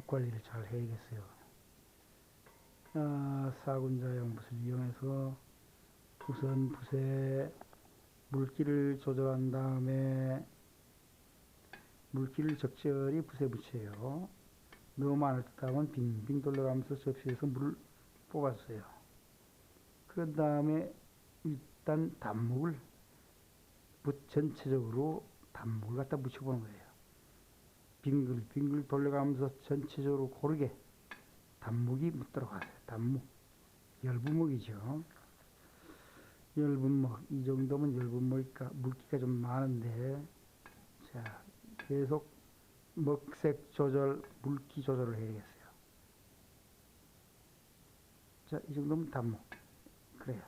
붓 관리를 잘 해야겠어요. 사군자용 붓을 이용해서 우선 붓에 물기를 조절한 다음에 물기를 적절히 붓에 묻혀요. 너무 많을 듯 하면 빙빙 돌려가면서 접시에서 물을 뽑았어요. 그런 다음에 일단 단목을 붓 전체적으로 단목을 갖다 묻혀보는 거예요. 빙글빙글 돌려가면서 전체적으로 고르게 단목이 묻도록 하세요. 단목. 열분목이죠. 열분목. 이 정도면 열분목이니까 물기가 좀 많은데, 자, 계속 먹색 조절, 물기 조절을 해야겠어요. 자, 이 정도면 단목. 그래요.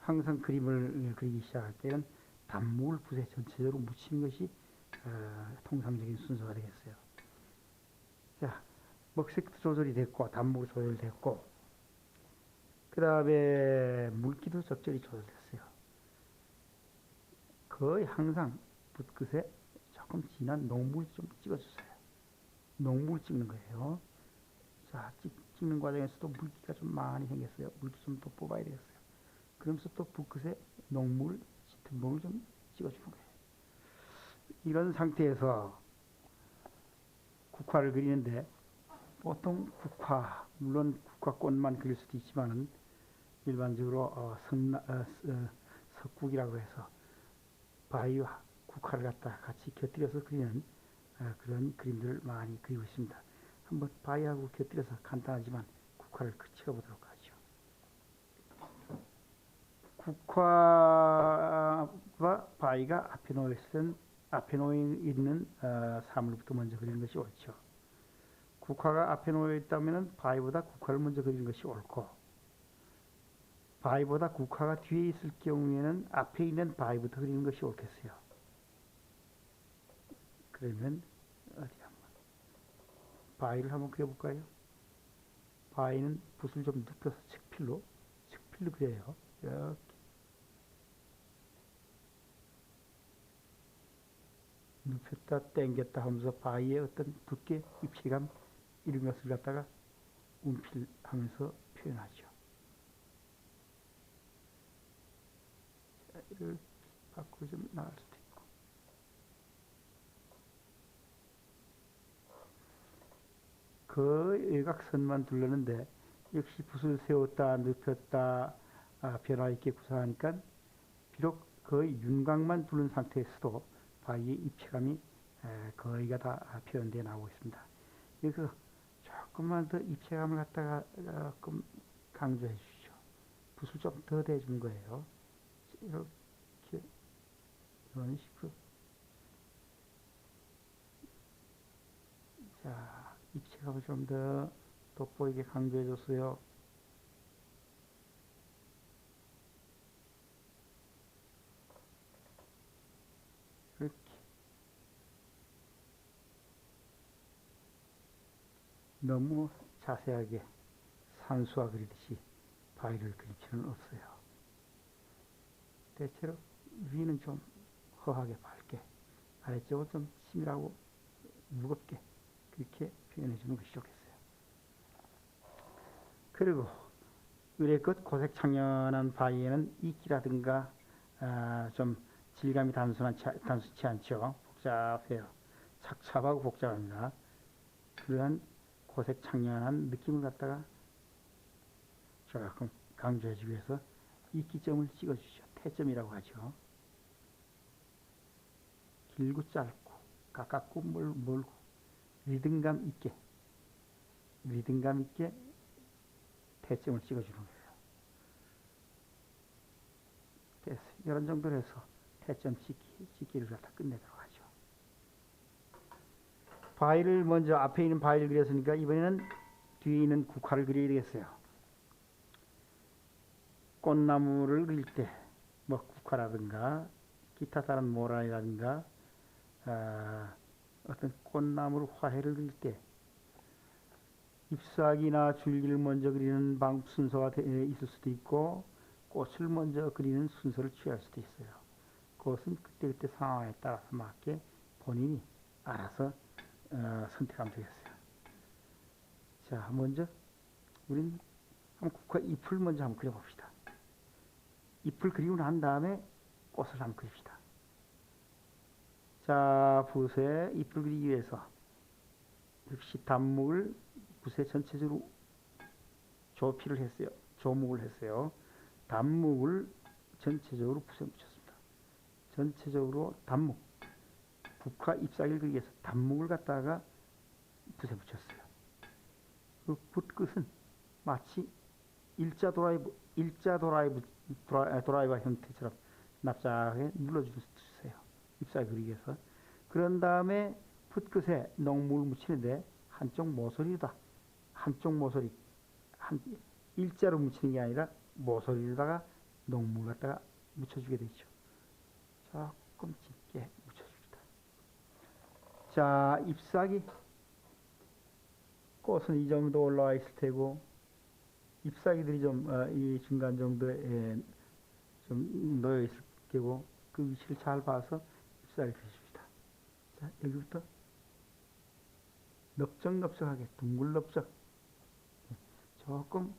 항상 그림을 그리기 시작할 때는 단목을 붓에 전체적으로 묻히는 것이 통상적인 순서가 되겠어요. 자, 먹색 조절이 됐고, 단목 조절됐고, 그 다음에 물기도 적절히 조절됐어요. 거의 항상 붓끝에 조금 진한 녹물 좀 찍어주세요. 녹물 찍는 거예요. 자, 찍는 과정에서도 물기가 좀 많이 생겼어요. 물기 좀 더 뽑아야 되겠어요. 그러면서 또 붓끝에 녹물, 짙은 물을 좀 찍어주는 거예요. 이런 상태에서 국화를 그리는데 보통 국화, 물론 국화꽃만 그릴 수도 있지만은 일반적으로 석국이라고 해서 바위와 국화를 갖다 같이 곁들여서 그리는 그런 그림들을 많이 그리고 있습니다. 한번 바위하고 곁들여서 간단하지만 국화를 찍어보도록 하죠. 국화와 바위가 앞에 놓여 있는 사물부터 먼저 그리는 것이 옳죠. 국화가 앞에 놓여 있다면 바위보다 국화를 먼저 그리는 것이 옳고, 바위보다 국화가 뒤에 있을 경우에는 앞에 있는 바위부터 그리는 것이 옳겠어요. 그러면 어디 한번 바위를 한번 그려볼까요? 바위는 붓을 좀 눕혀서 칡필로 그려요. 이렇게 눕혔다 당겼다 하면서 바위의 어떤 두께, 입체감 이런 것을 갖다가 운필하면서 표현하죠. 이렇게 밖으로 좀 나갈 수도 있고. 그 일각선만 둘러는데 역시 붓을 세웠다 눕혔다 변화 있게 구사하니까 비록 거의 윤곽만 두른 상태에서도 바위의 입체감이 거의가 다 표현되어 나오고 있습니다. 여기서 조금만 더 입체감을 갖다가 조금 강조해 주시죠. 붓을 좀 더 대주는 거예요. 이렇게 이런 식으로. 자, 입체감을 좀 더 돋보이게 강조해 줬어요. 이렇게 너무 자세하게 산수화 그리듯이 바위를 그릴 필요는 없어요. 대체로 위는 좀 허하게 밝게, 아래쪽은 좀 치밀하고 무겁게 그렇게 표현해 주는 것이 좋겠어요. 그리고 의뢰껏 고색 창연한 바위에는 이끼라든가 좀 질감이 단순치 않죠. 복잡해요. 착잡하고 복잡합니다. 그러한 고색 창연한 느낌을 갖다가 조금 강조해주기 위해서 이끼점을 찍어주죠. 태점이라고 하죠. 길고 짧고 가깝고 멀고 리듬감 있게 태점을 찍어주는 거예요. 됐어요. 이런 정도로 해서 태점 찍기를 갖다 끝내도록 하죠. 바위를 먼저 앞에 있는 바위를 그렸으니까 이번에는 뒤에 있는 국화를 그려야 되겠어요. 꽃나무를 그릴 때 뭐 국화라든가 기타 다른 모란이라든가 어떤 꽃나무를 화해를 그릴 때 잎사귀나 줄기를 먼저 그리는 순서가 있을 수도 있고 꽃을 먼저 그리는 순서를 취할 수도 있어요. 그것은 그때그때 상황에 따라서 맞게 본인이 알아서 선택하면 되겠어요. 자, 먼저 우린 한번 국화 잎을 먼저 한번 그려봅시다. 잎을 그리고 난 다음에 꽃을 한번 그립시다. 자, 붓에 잎을 그리기 위해서 역시 단목을 붓에 전체적으로 조피를 했어요. 조목을 했어요. 단목을 전체적으로 붓에 묻혔습니다. 전체적으로 단목, 국화 잎사귀를 그리기 위해서 단목을 갖다가 붓에 묻혔어요. 그 붓끝은 마치 도라이버 형태처럼 납작하게 눌러주세요. 잎사귀 그리기 위해서. 그런 다음에 붓끝에 농목을 묻히는데 한쪽 모서리로다. 한쪽 모서리, 일자로 묻히는 게 아니라 모서리로다가 농목을 갖다가 묻혀주게 되죠. 조금 짙게 묻혀줍니다. 자, 잎사귀, 꽃은 이 정도 올라와 있을 테고, 잎사귀들이 좀, 이 중간 정도에 좀 놓여 있을 테고, 그 위치를 잘 봐서 잎사귀 그려줍니다. 자, 여기부터 넓적넓적하게, 둥글넓적, 조금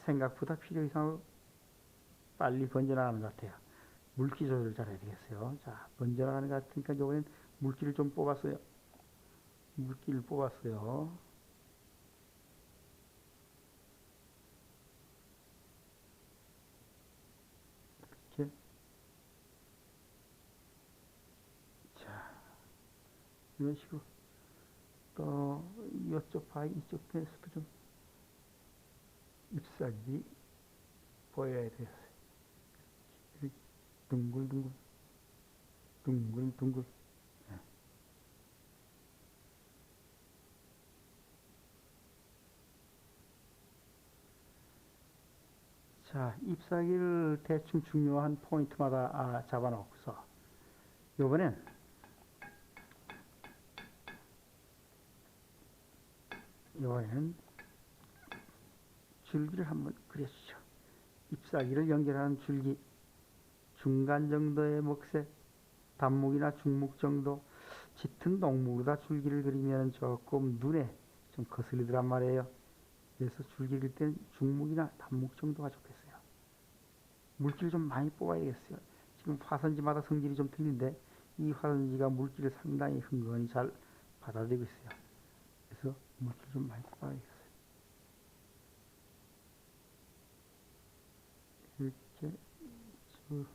생각보다 필요 이상으로 빨리 번져나가는 것 같아요. 물기 조절을 잘해야 되겠어요. 자, 번져나가는 것 같으니까 이번엔 물기를 좀 뽑았어요. 물기를 뽑았어요. 이렇게. 자, 이런 식으로. 또, 이쪽 바위, 이쪽 편에서도 좀 잎사귀 보여야 돼요. 이렇게 둥글둥글, 둥글둥글. 자, 잎사귀를 대충 중요한 포인트마다 잡아놓고서, 이번에는 줄기를 한번 그려주죠. 잎사귀를 연결하는 줄기, 중간 정도의 먹색, 단목이나 중목 정도, 짙은 녹목으로다 줄기를 그리면 조금 눈에 좀 거슬리더란 말이에요. 그래서 줄기 그릴 땐 중목이나 단목 정도가 좋겠어요. 물기를 좀 많이 뽑아야겠어요. 지금 화선지마다 성질이 좀 틀린데 이 화선지가 물기를 상당히 흥건히 잘 받아들이고 있어요. 그래서 물기를 좀 많이 뽑아야겠어요. 이렇게 쭉.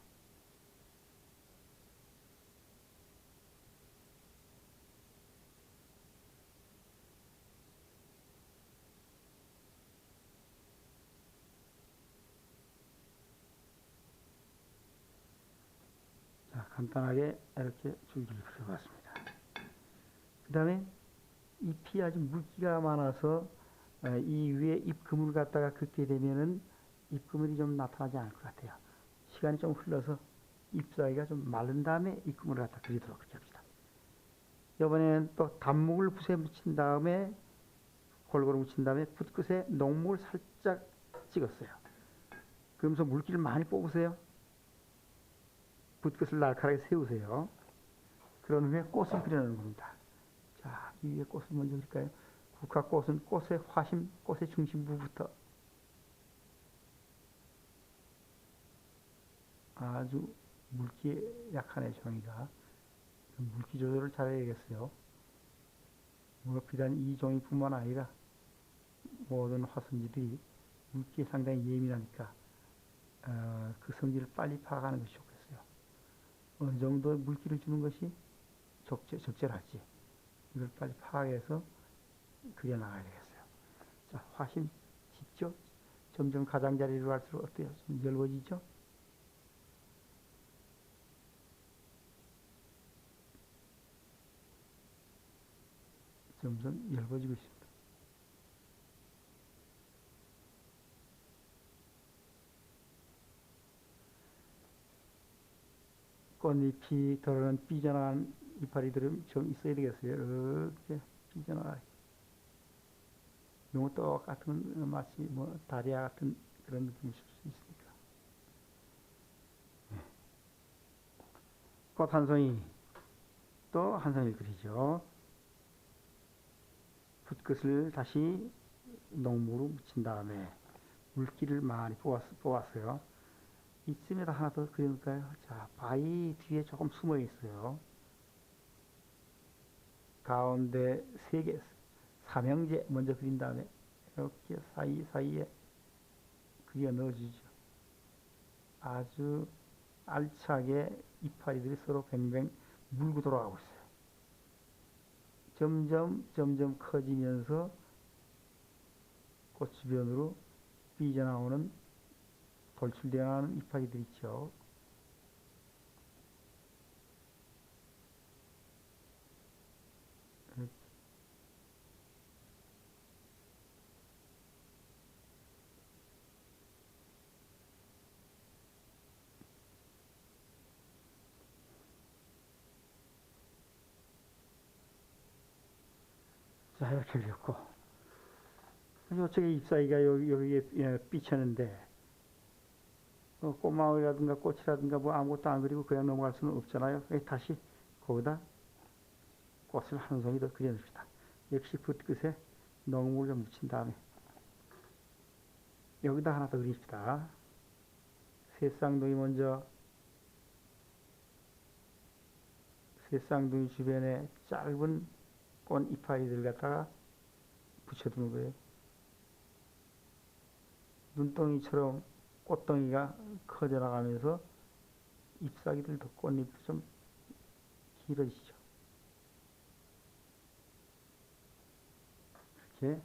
자, 간단하게 이렇게 줄기를 그려봤습니다. 그 다음에 잎이 아주 물기가 많아서 이 위에 잎그물을 갖다가 긋게 되면은 잎그물이 좀 나타나지 않을 것 같아요. 시간이 좀 흘러서 잎사귀가 좀 마른 다음에 잎그물을 갖다 그리도록 그렇게 합시다. 이번에는 또 단목을 붓에 묻힌 다음에 골고루 묻힌 다음에 붓끝에 농목을 살짝 찍었어요. 그러면서 물기를 많이 뽑으세요. 붓끝을 날카롭게 세우세요. 그런 후에 꽃을 그려내는 겁니다. 자, 이 위에 꽃을 먼저 그릴까요? 국화꽃은 꽃의 화심, 꽃의 중심부부터 아주 물기에 약하네, 종이가. 물기 조절을 잘해야겠어요. 뭐 비단 이 종이뿐만 아니라 모든 화선지들이 물기에 상당히 예민하니까 그 성질을 빨리 파악하는 것이 좋겠어요. 어느 정도 물기를 주는 것이 적절할지 이걸 빨리 파악해서 그려나가야 되겠어요. 자, 화심 짙죠? 점점 가장자리로 갈수록 어때요? 좀 넓어지죠? 점점 넓어지고 있습니다. 꽃잎이 더러는 삐져나간 이파리들은 좀 있어야 되겠어요. 이렇게 삐져나가. 이거 똑같은 마치 뭐 다리아 같은 그런 느낌이 있을 수 있으니까. 꽃 한 송이 또 한 송이를 그리죠. 붓끝을 다시 농물로 묻힌 다음에 물기를 많이 뽑았어요. 이쯤에다 하나 더 그려볼까요? 자, 바위 뒤에 조금 숨어 있어요. 가운데 세 개, 삼형제 먼저 그린 다음에 이렇게 사이사이에 그려 넣어주죠. 아주 알차게 이파리들이 서로 뱅뱅 물고 돌아가고 있어요. 점점 커지면서 꽃 주변으로 삐져나오는 돌출되어 나오는 이파리들 있죠. 자, 이렇게 그렸고 이쪽에 잎사귀가 여기에 삐쳤는데 꽃마을이라든가 꽃이라든가 뭐 아무것도 안 그리고 그냥 넘어갈 수는 없잖아요. 다시 거기다 꽃을 한 송이 더 그려줍시다. 역시 붓끝에 농물을 좀 묻힌 다음에 여기다 하나 더 그립시다. 새쌍둥이 먼저 새쌍둥이 주변에 짧은 꽃 이파리들 갖다가 붙여두는 거예요. 눈덩이처럼 꽃덩이가 커져 나가면서 잎사귀들도 꽃잎도 좀 길어지죠. 이렇게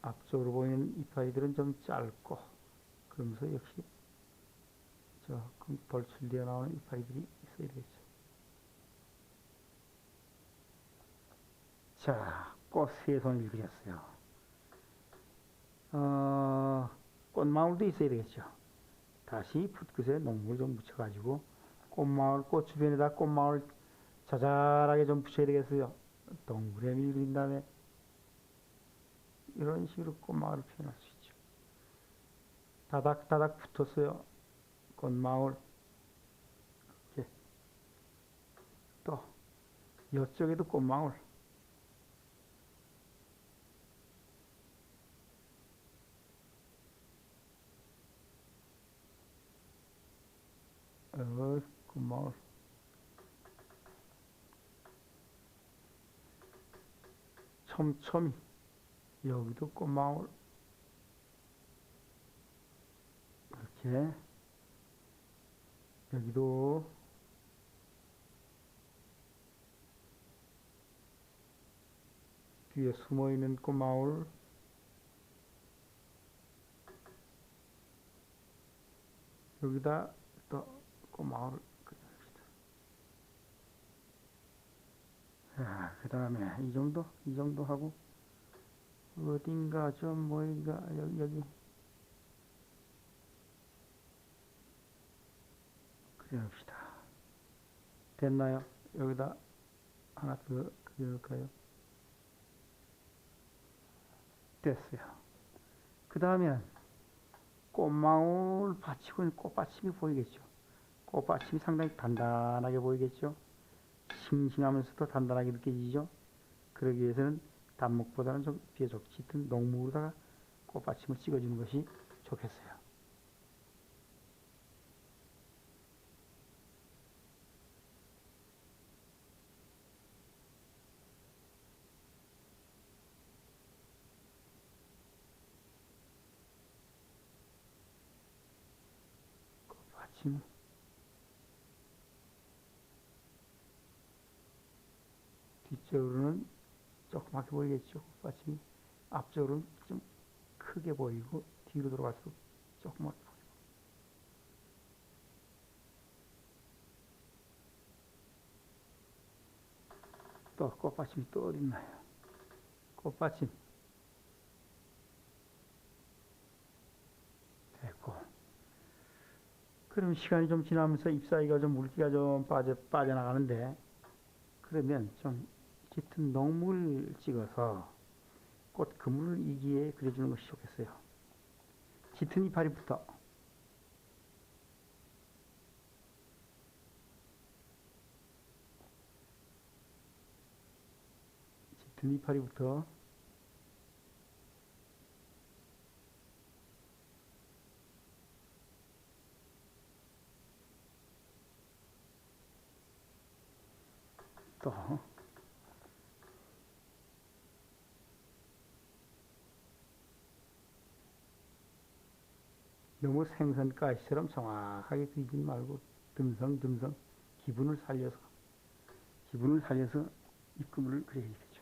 앞쪽으로 보이는 이파리들은 좀 짧고 그러면서 역시 조금 돌출되어 나오는 이파리들이 있어야 되겠죠. 자, 꽃 세 송이를 그렸어요. 꽃망울도 있어야 되겠죠. 다시 붓끝에 농물 좀 묻혀가지고 꽃마을, 꽃 주변에다 꽃마을 자잘하게 좀 붙여야 되겠어요. 동그라미 그린 다음에 이런 식으로 꽃마을을 표현할 수 있죠. 다닥다닥 붙었어요. 꽃마을. 이렇게. 또 이쪽에도 꽃마을. 꽃마을. 촘촘히 여기도 꽃마을. 이렇게 여기도 뒤에 숨어있는 꽃마을. 여기다 또 꽃마을을 그려줍시다. 자, 그 다음에 이 정도 하고 어딘가 좀 뭐인가 여기 그려봅시다. 됐나요? 여기다 하나 더 그려놓을까요? 됐어요. 그 다음에는 꽃망울 받치고 있는 꽃받침이 보이겠죠. 꽃받침이 상당히 단단하게 보이겠죠. 싱싱하면서도 단단하게 느껴지죠. 그러기 위해서는 단목보다는 좀 비교적 짙은 농목으로다가 꽃받침을 찍어주는 것이 좋겠어요. 꽃받침 뒤쪽으로는 조그맣게 보이겠죠. 꽃받침이 앞쪽으로는 좀 크게 보이고 뒤로 돌아갈수록 조그맣게 보이고 또 꽃받침이 또 어딨나요? 꽃받침 됐고 그럼 시간이 좀 지나면서 잎사귀가 좀 물기가 좀 빠져나가는데 그러면 좀 짙은 농물 찍어서 꽃 그물을 이기에 그려주는 것이 좋겠어요. 짙은 이파리부터 짙은 이파리부터 또 너무 생선가시처럼 정확하게 그리지 말고 듬성듬성 기분을 살려서 입구물을 그려야 되죠.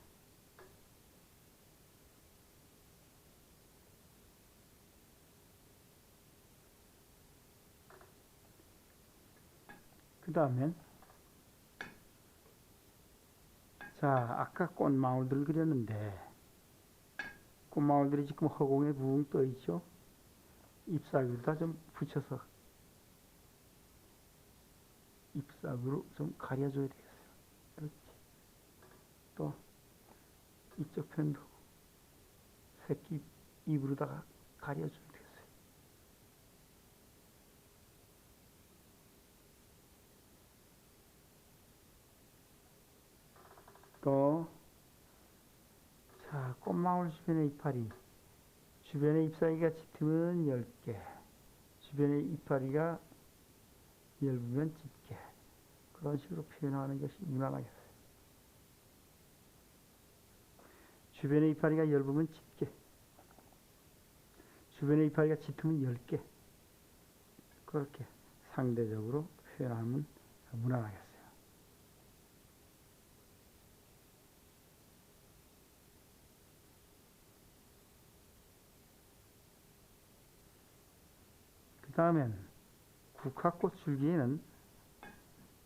그 다음엔 자, 아까 꽃망울들을 그렸는데 꽃망울들이 지금 허공에 붕 떠 있죠. 잎사귀에다 좀 붙여서 잎사귀로 좀 가려줘야 되겠어요. 이렇게 또 이쪽 편도 새끼 잎으로다가 가려줘야 되겠어요. 또 자, 꽃망울 주변의 이파리 주변에 잎사귀가 짙으면 10개 주변에 이파리가 엷으면 짙게 그런 식으로 표현하는 것이 무난하겠어요. 주변에 이파리가 엷으면 짙게 주변에 이파리가 짙으면 10개 그렇게 상대적으로 표현하면 무난하겠어요. 그 다음엔 국화꽃 줄기에는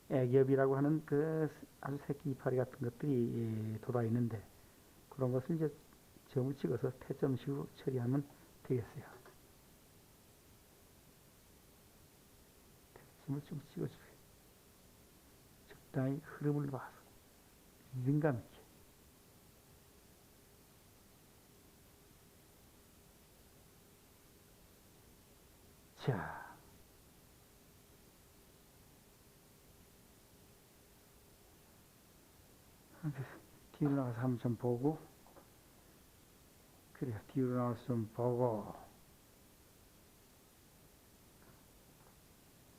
애겹이라고 하는 그 아주 새끼 이파리 같은 것들이 돋아 있는데 그런 것을 이제 점을 찍어서 태점식으로 처리하면 되겠어요. 태점을 좀 찍어주세요. 적당히 흐름을 봐서 리듬감 있게. 자, 뒤로 나가서 한번 좀 보고 그래 뒤로 나가서 좀 보고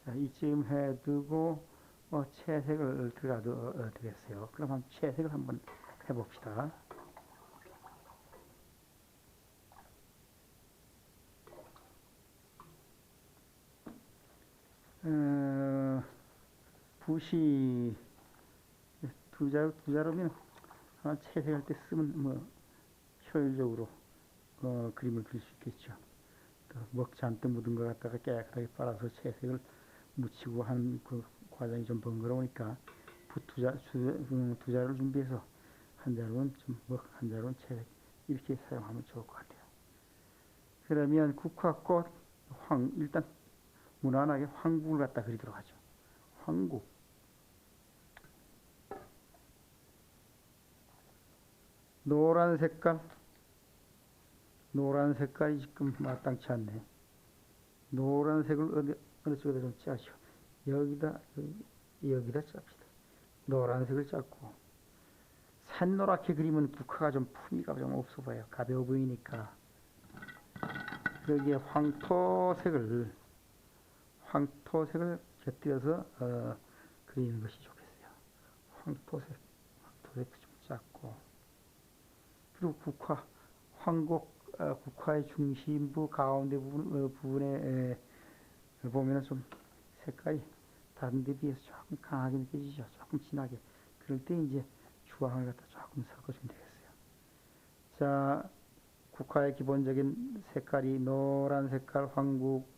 자, 이쯤 해두고 채색을 들어가도 되겠어요. 그럼 한번 채색을 한번 해봅시다. 붓이 두 자루면 아마 채색할 때 쓰면 뭐 효율적으로 그림을 그릴 수 있겠죠. 먹 잔뜩 묻은 것 갖다가 깨끗하게 빨아서 채색을 묻히고 하는 그 과정이 좀 번거로우니까 붓 두 자루를 준비해서 한 자루는 좀 먹, 한 자루는 채색 이렇게 사용하면 좋을 것 같아요. 그러면 국화꽃 일단 무난하게 황국을 갖다 그리도록 하죠. 황국. 노란 색깔이 지금 마땅치 않네. 노란색을 어느 쪽에다 좀 짜죠. 여기다 짭시다. 노란색을 짰고 산노랗게 그리면 국화가 좀 품위가 좀 없어 보여요. 가벼워 보이니까 여기에 황토색을 곁들여서 그리는 것이 좋겠어요. 황토색 좀 짰고 그리고 국화의 중심부 가운데 부분에 보면은 좀 색깔이 다른 데 비해서 조금 강하게 느껴지죠. 조금 진하게. 그럴 때 이제 주황을 갖다 조금 섞어주면 되겠어요. 자, 국화의 기본적인 색깔이 노란 색깔 황국.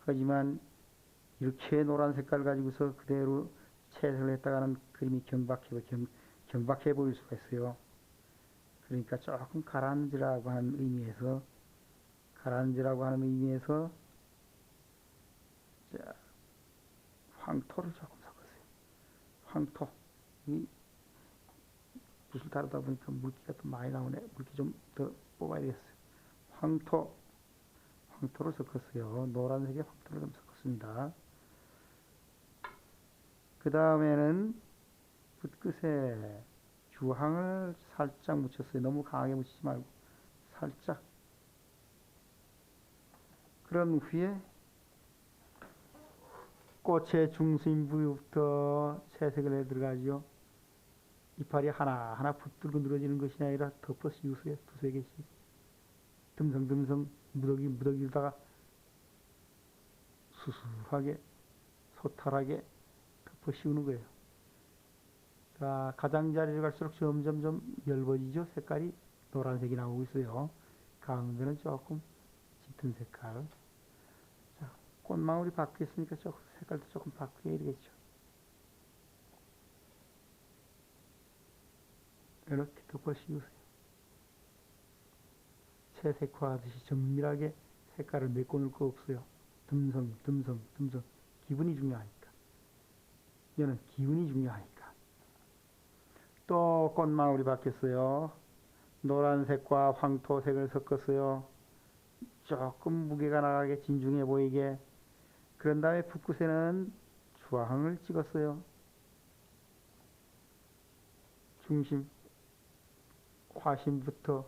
하지만 이렇게 노란 색깔 가지고서 그대로 채색을 했다가는 그림이 경박해 보일 수가 있어요. 그러니까 조금 가라앉으라고 하는 의미에서 자, 황토를 조금 섞었어요. 황토. 이 붓을 다루다 보니까 물기가 또 많이 나오네. 물기 좀 더 뽑아야 되겠어요. 황토를 섞었어요. 노란색의 황토를 좀 섞었습니다. 그 다음에는 붓끝에 주황을 살짝 묻혔어요. 너무 강하게 묻히지 말고 살짝. 그런 후에 꽃의 중심 부위부터 채색을 해 들어가죠. 이파리 하나하나 붙들고 늘어지는 것이 아니라 덮어 씌우세요. 두세 개씩. 듬성듬성 무더기다가 수수하게 소탈하게 덮어 씌우는 거예요. 자, 가장자리로 갈수록 점점점 엷어지죠. 색깔이 노란색이 나오고 있어요. 가운데는 조금 짙은 색깔. 자, 꽃망울이 바뀌었으니까 조금 색깔도 조금 바뀌어야 되겠죠. 이렇게 덮어 씌우세요. 채색화하듯이 정밀하게 색깔을 메꿔놓을 거 없어요. 듬성. 기분이 중요하니까. 얘는 기운이 중요하니까. 또 꽃망울이 바뀌었어요. 노란색과 황토색을 섞었어요. 조금 무게가 나가게 진중해 보이게. 그런 다음에 붓끝에는 주황을 찍었어요. 중심 화심부터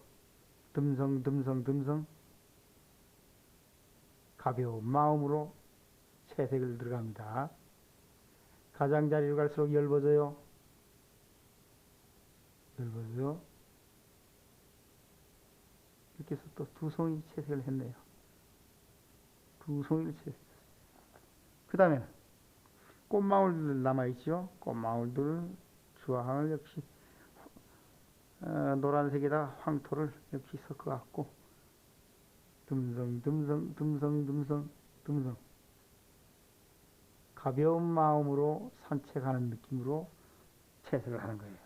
듬성 가벼운 마음으로 채색을 들어갑니다. 가장자리로 갈수록 엷어져요. 이렇게 해서 또 두 송이 채색을 했네요. 두 송이를 채색했어요. 그 다음에 꽃망울들 남아있죠. 꽃망울들 주황을 역시 노란색에다 황토를 역시 섞어갖고 듬성 가벼운 마음으로 산책하는 느낌으로 채색을 하는 거예요.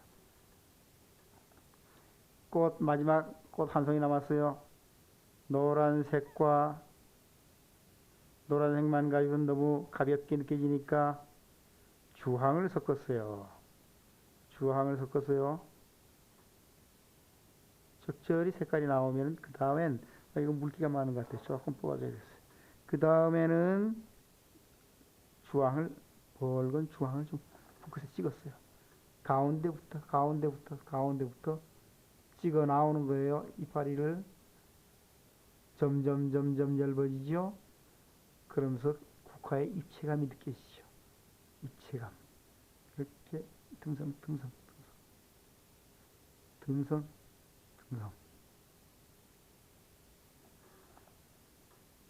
마지막 꽃 한 송이 남았어요. 노란색만 가지고는 너무 가볍게 느껴지니까 주황을 섞었어요. 적절히 색깔이 나오면 그 다음엔 이거 물기가 많은 것 같아요. 조금 뽑아줘야겠어요. 그 다음에는 붉은 주황을 좀 붓끝에 찍었어요. 가운데부터 찍어 나오는 거예요. 이파리를 점점 엷어지죠. 그러면서 국화의 입체감이 느껴지죠. 입체감. 이렇게 듬성.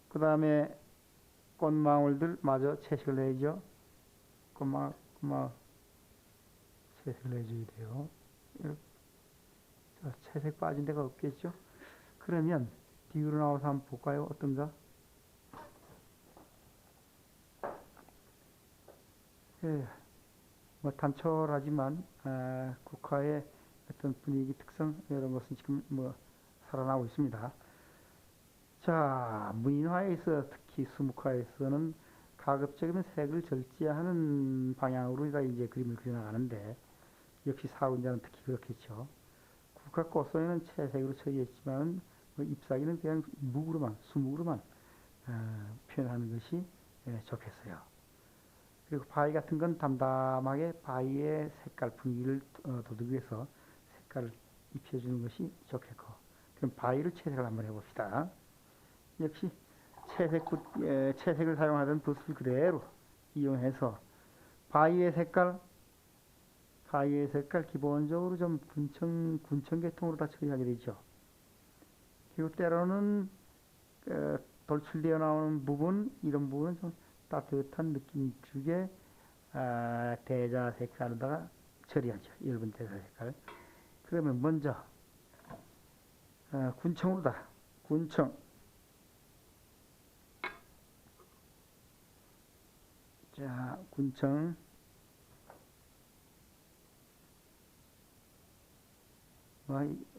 그 다음에 꽃망울들 마저 채색을 해야죠. 꽃망울 채색을 해줘야 돼요. 이렇게. 자, 채색 빠진 데가 없겠죠? 그러면 뒤로 나와서 한번 볼까요? 어떤가? 예, 뭐 단촐하지만 국화의 어떤 분위기 특성 이런 것은 지금 뭐 살아나고 있습니다. 자, 무인화에서 특히 수묵화에서는 가급적이면 색을 절제하는 방향으로 이제 그림을 그려나가는데 역시 사군자는 특히 그렇겠죠. 국화 꽃송이는 채색으로 처리했지만 뭐 잎사귀는 그냥 수묵으로만 표현하는 것이 좋겠어요. 그리고 바위 같은 건 담담하게 바위의 색깔 분위기를 돋우기 위해서 색깔을 입혀주는 것이 좋겠고, 그럼 바위를 채색을 한번 해봅시다. 역시 채색을 사용하던 붓을 그대로 이용해서 바위의 색깔 기본적으로 좀 군청 계통으로 다 처리하게 되죠. 그리고 때로는 돌출되어 나오는 이런 부분은 좀 따뜻한 느낌 주게 대자 색깔로다가 처리하죠. 엷은 대자 색깔. 그러면 먼저 군청으로다. 군청. 자, 군청.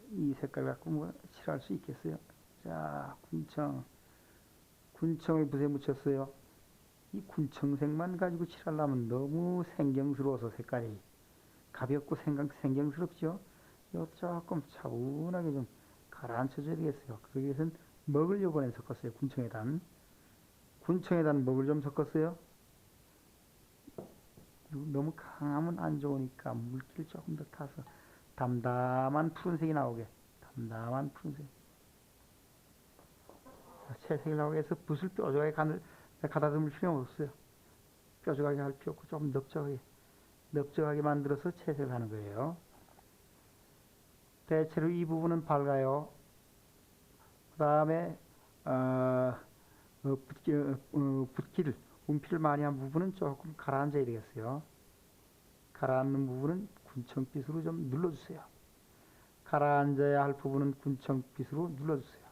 이 색깔 갖고 칠할 수 있겠어요? 자, 군청을 붓에 묻혔어요. 이 군청색만 가지고 칠하려면 너무 생경스러워서 색깔이 가볍고 생경스럽죠? 이거 조금 차분하게 좀 가라앉혀줘야 되겠어요. 그러기 위해서는 먹을 요번에 섞었어요. 군청에다 먹을 좀 섞었어요. 너무 강하면 안 좋으니까 물기를 조금 더 타서 담담한 푸른색이 나오게. 담담한 푸른색. 자, 채색이 나오게 해서 붓을 뾰족하게 가다듬을 필요는 없어요. 뾰족하게 할 필요 없고 좀 넓적하게 만들어서 채색을 하는 거예요. 대체로 이 부분은 밝아요. 그 다음에 붓기를 운필을 많이 한 부분은 조금 가라앉아야 되겠어요. 가라앉는 부분은 군청빗으로 좀 눌러주세요. 가라앉아야 할 부분은 군청빗으로 눌러주세요.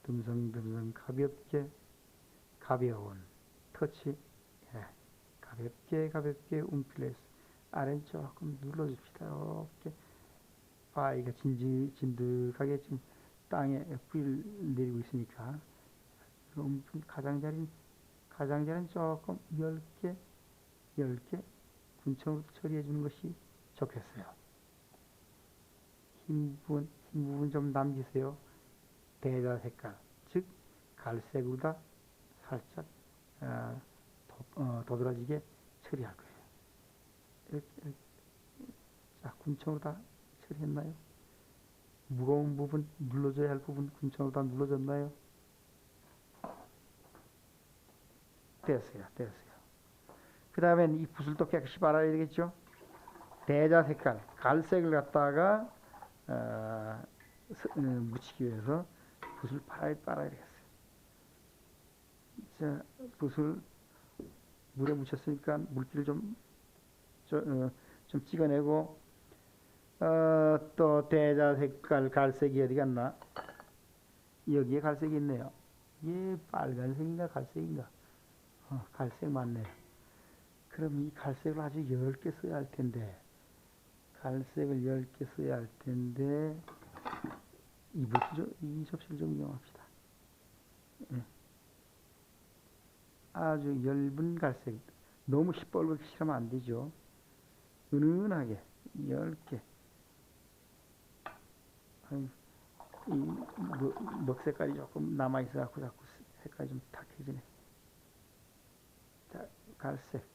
듬성듬성 가볍게 가벼운 터치. 예, 가볍게 움필레스 아래는 조금 눌러줍시다. 이렇게 바위가 진득하게 지금 땅에 뿌리를 내리고 있으니까 가장자리는 조금 얇게 군청으로 처리해 주는 것이 좋겠어요. 흰 부분 좀 남기세요. 대자 색깔, 즉 갈색보다 살짝 도드라지게 처리할 거예요. 이렇게. 자, 군청으로 다 처리했나요? 무거운 부분, 눌러줘야 할 부분 군청으로 다 눌러졌나요? 됐어요. 그 다음엔 이 붓을 또 깨끗이 빨아야 되겠죠? 대자 색깔, 갈색을 갖다가 묻히기 위해서 붓을 빨아야 되겠어요. 자, 붓을 물에 묻혔으니까 물기를 좀 찍어내고, 또 대자 색깔 갈색이 어디 갔나? 여기에 갈색이 있네요. 이게 빨간색인가 갈색인가? 갈색 맞네요. 그럼 이 갈색을 아주 얇게 써야 할 텐데, 이 접시를 좀 이용합시다. 예. 아주 엷은 갈색, 너무 시뻘겋게 칠하면 안 되죠. 은은하게 얇게. 이 먹 색깔이 조금 남아 있어 갖고 자꾸 색깔이 좀 탁해지네. 자, 갈색,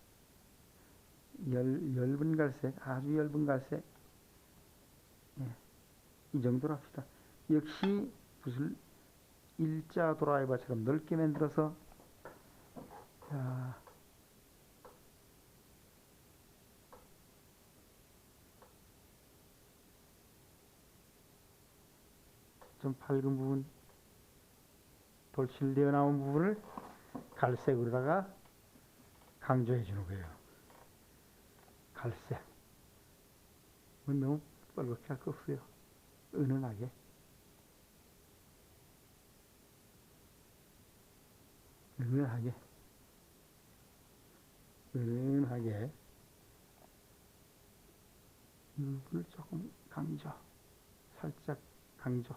엷은 갈색, 아주 엷은 갈색. 예, 이 정도로 합시다. 역시 붓을 일자 드라이버처럼 넓게 만들어서, 자, 좀 밝은 부분, 돌출되어 나온 부분을 갈색으로다가 강조해 주는 거예요. 갈색. 너무 빨갛게 할 거 없어요. 은은하게. 부분을 조금 살짝 강조.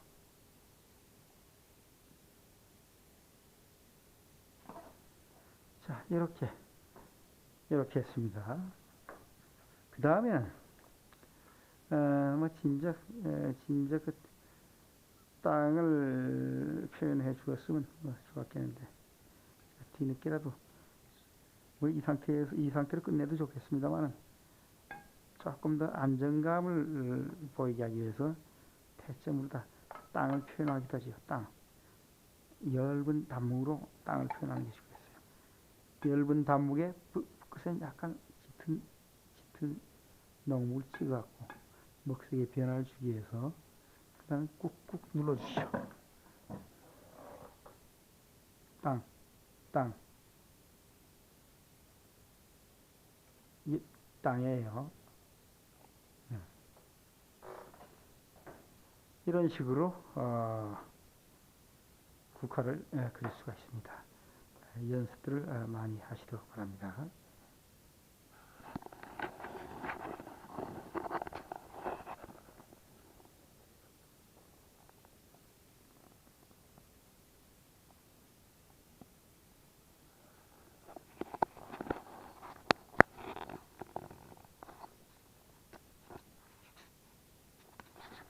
자, 이렇게 했습니다. 그 다음에는 진작 그 땅을 표현해 주었으면 좋았겠는데, 뒤늦게라도 이 상태로 끝내도 좋겠습니다만, 조금 더 안정감을 보이게 하기 위해서 태점으로 다 땅을 표현하기도 하지요. 땅. 엷은 단목으로 땅을 표현하는 게 좋겠어요. 엷은 단목에 끝에 약간 짙은 농목을 찍어갖고 먹색의 변화를 주기 위해서 그 다음에 꾹꾹 눌러주시오. 땅. 이 땅이에요. 이런 식으로 국화를 그릴 수가 있습니다. 연습들을 많이 하시도록 바랍니다.